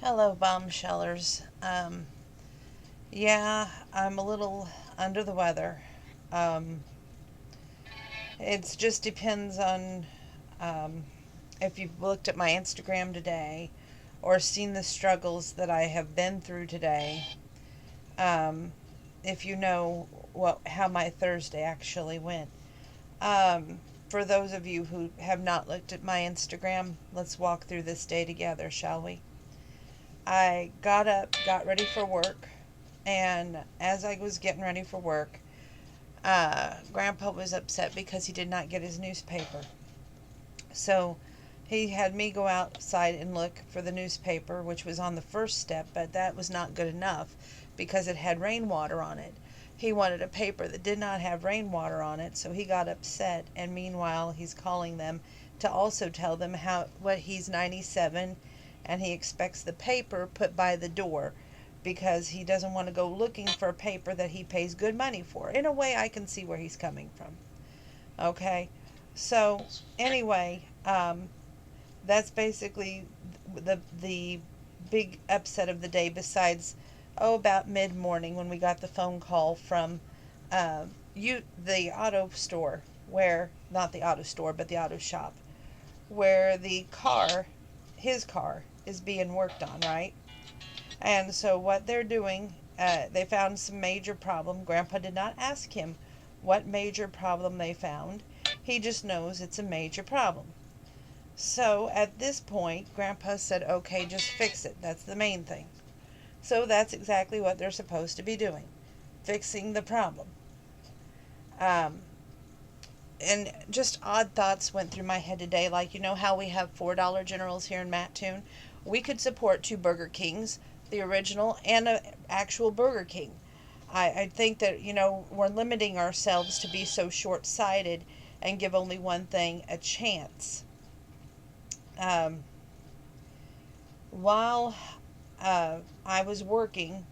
Hello, bombshellers. Yeah, I'm a little under the weather. Um, it just depends on um, if you've looked at my Instagram today or seen the struggles that I have been through today. Um, if you know how my Thursday actually went. Um, for those of you who have not looked at my Instagram, let's walk through this day together, shall we? I got up, got ready for work, and as I was getting ready for work, Grandpa was upset because he did not get his newspaper. So he had me go outside and look for the newspaper, which was on the first step, but that was not good enough because it had rainwater on it. He wanted a paper that did not have rainwater on it, so he got upset, and meanwhile he's calling them to also tell them how what he's 97 and he expects the paper put by the door because he doesn't want to go looking for a paper that he pays good money for. In a way, I can see where he's coming from. Okay, so anyway, that's basically the big upset of the day. Besides, about mid morning when we got the phone call from the auto store, where not the auto store but the auto shop, where his car, is being worked on, right? And so what they're doing, they found some major problem. Grandpa did not ask him what major problem they found. He just knows it's a major problem. So at this point, Grandpa said, okay, just fix it. That's the main thing. So that's exactly what they're supposed to be doing, fixing the problem. Um, and just odd thoughts went through my head today, like, you know how we have $4 Generals here in Mattoon? We could support two Burger Kings, the original and an actual Burger King. I think that, we're limiting ourselves to be so short sighted and give only one thing a chance. Um, while I was working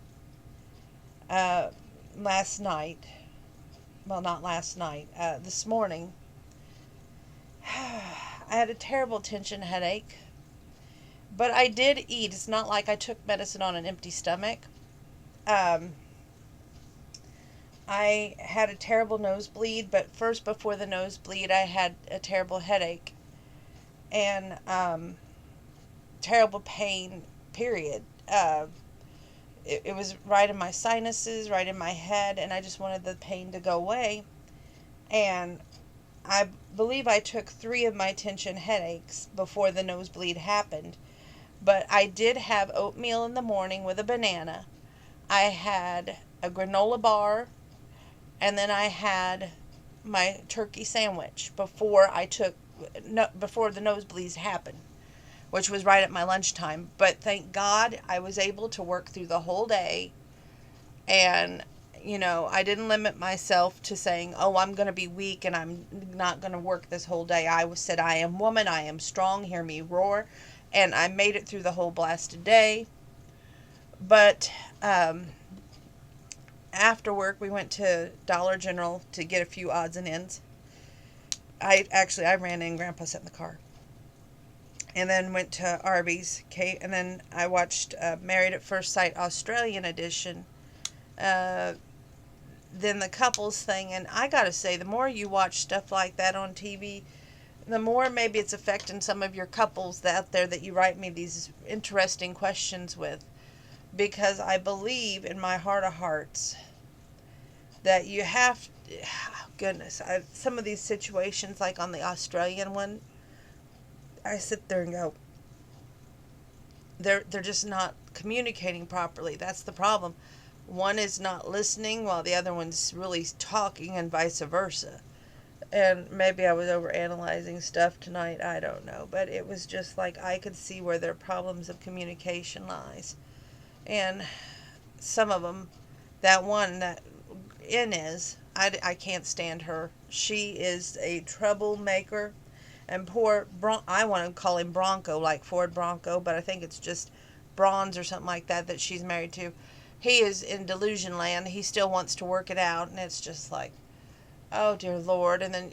uh, last night, well, not last night, this morning, I had a terrible tension headache, but I did eat. It's not like I took medicine on an empty stomach. Um, I had a terrible nosebleed, but first, before the nosebleed, I had a terrible headache and terrible pain, period. It was right in my sinuses, right in my head, and I just wanted the pain to go away. And I believe I took 3 of my tension headaches before the nosebleed happened. But I did have oatmeal in the morning with a banana. I had a granola bar, and then I had my turkey sandwich before the nosebleeds happened, which was right at my lunchtime. But thank God I was able to work through the whole day, and I didn't limit myself to saying, "Oh, I'm going to be weak and I'm not going to work this whole day." I said, "I am woman, I am strong, hear me roar." And I made it through the whole blasted day. But after work, we went to Dollar General to get a few odds and ends. I ran in. Grandpa sat in the car, and then went to Arby's. Okay, and then I watched Married at First Sight Australian edition. Uh, then the couples thing, and I gotta say, the more you watch stuff like that on TV, the more maybe it's affecting some of your couples out there that you write me these interesting questions with, because I believe in my heart of hearts that you have, goodness, some of these situations, like on the Australian one, I sit there and go, they're just not communicating properly. That's the problem. One is not listening while the other one's really talking, and vice versa. And maybe I was over analyzing stuff tonight, I don't know, but it was just like I could see where their problems of communication lies. And some of them, that one that Inez, I can't stand her. She is a troublemaker. And I want to call him Bronco, like Ford Bronco, but I think it's just Bronze or something like that she's married to. He is in delusion land. He still wants to work it out, and it's just like, oh dear Lord. And then,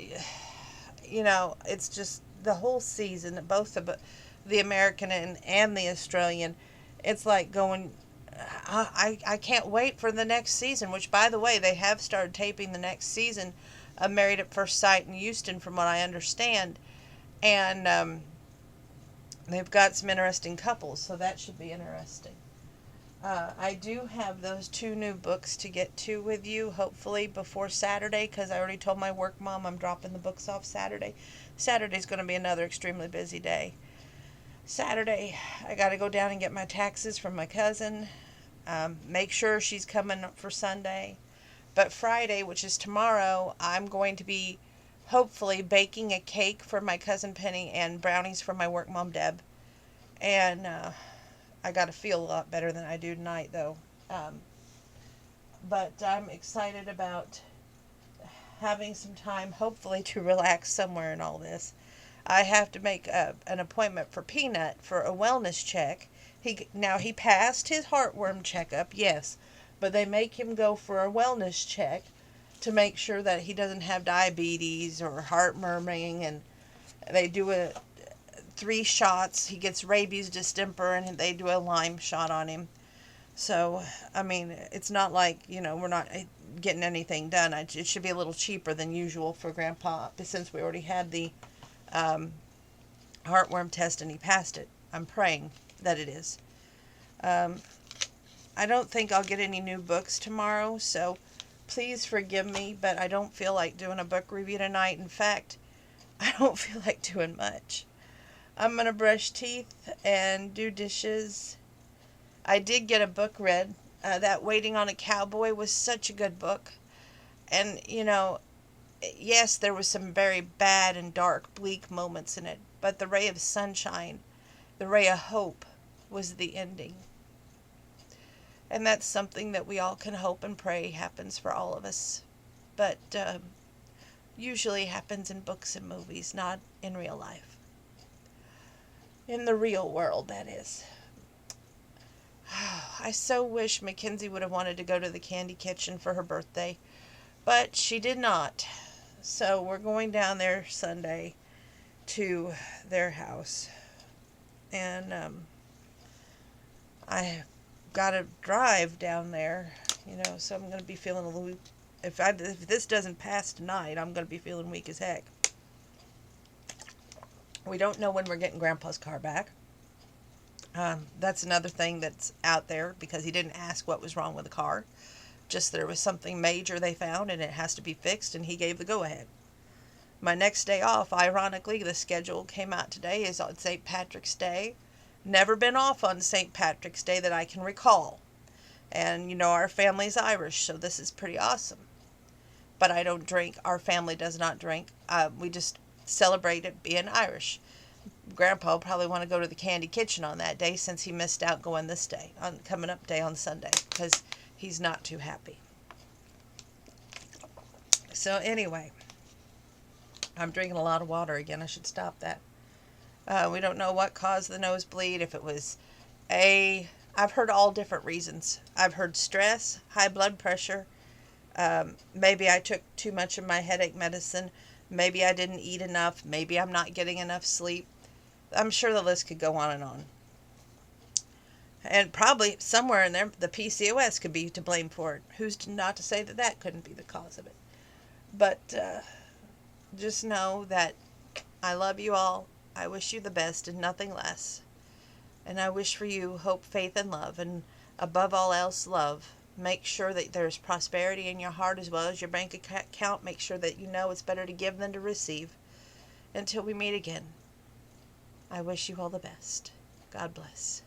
it's just the whole season, both of the American and the Australian. It's like going, I can't wait for the next season, which, by the way, they have started taping the next season of Married at First Sight in Houston, from what I understand. And they've got some interesting couples, so that should be interesting. I do have those two new books to get to with you, hopefully before Saturday, because I already told my work mom I'm dropping the books off Saturday. Saturday's going to be another extremely busy day. Saturday, I got to go down and get my taxes from my cousin. Make sure she's coming for Sunday. But Friday, which is tomorrow, I'm going to be hopefully baking a cake for my cousin Penny and brownies for my work mom Deb. And I got to feel a lot better than I do tonight, though. But I'm excited about having some time, hopefully, to relax somewhere in all this. I have to make an appointment for Peanut for a wellness check. He passed his heartworm checkup, yes, but they make him go for a wellness check to make sure that he doesn't have diabetes or heart murmuring, and they do 3 shots. He gets rabies, distemper, and they do a Lyme shot on him. So, I mean, it's not like, we're not getting anything done. It should be a little cheaper than usual for Grandpa, since we already had the heartworm test and he passed it. I'm praying that it is. I don't think I'll get any new books tomorrow, so please forgive me, but I don't feel like doing a book review tonight. In fact, I don't feel like doing much. I'm going to brush teeth and do dishes. I did get a book read. That Waiting on a Cowboy was such a good book. And, yes, there was some very bad and dark, bleak moments in it, but the ray of sunshine, the ray of hope, was the ending. And that's something that we all can hope and pray happens for all of us. But usually happens in books and movies, not in real life. In the real world, that is. I so wish Mackenzie would have wanted to go to the Candy Kitchen for her birthday, but she did not. So we're going down there Sunday to their house. And I got to drive down there, so I'm going to be feeling a little... If this doesn't pass tonight, I'm going to be feeling weak as heck. We don't know when we're getting Grandpa's car back. That's another thing that's out there, because he didn't ask what was wrong with the car. Just there was something major they found and it has to be fixed, and he gave the go-ahead. My next day off, ironically, the schedule came out today, is on St. Patrick's Day. Never been off on St. Patrick's Day that I can recall. And, our family's Irish, so this is pretty awesome. But I don't drink. Our family does not drink. We just celebrate it being Irish. Grandpa will probably want to go to the Candy Kitchen on that day, since he missed out going this day, on coming up day on Sunday, because he's not too happy. So anyway, I'm drinking a lot of water again. I should stop that. We don't know what caused the nosebleed. If it was I've heard all different reasons. I've heard stress, high blood pressure. Maybe I took too much of my headache medicine. Maybe I didn't eat enough. Maybe I'm not getting enough sleep. I'm sure the list could go on and on. And probably somewhere in there, the PCOS could be to blame for it. Who's not to say that that couldn't be the cause of it? But just know that I love you all. I wish you the best and nothing less. And I wish for you hope, faith, and love. And above all else, love. Make sure that there's prosperity in your heart as well as your bank account. Make sure that you know it's better to give than to receive. Until we meet again, I wish you all the best. God bless.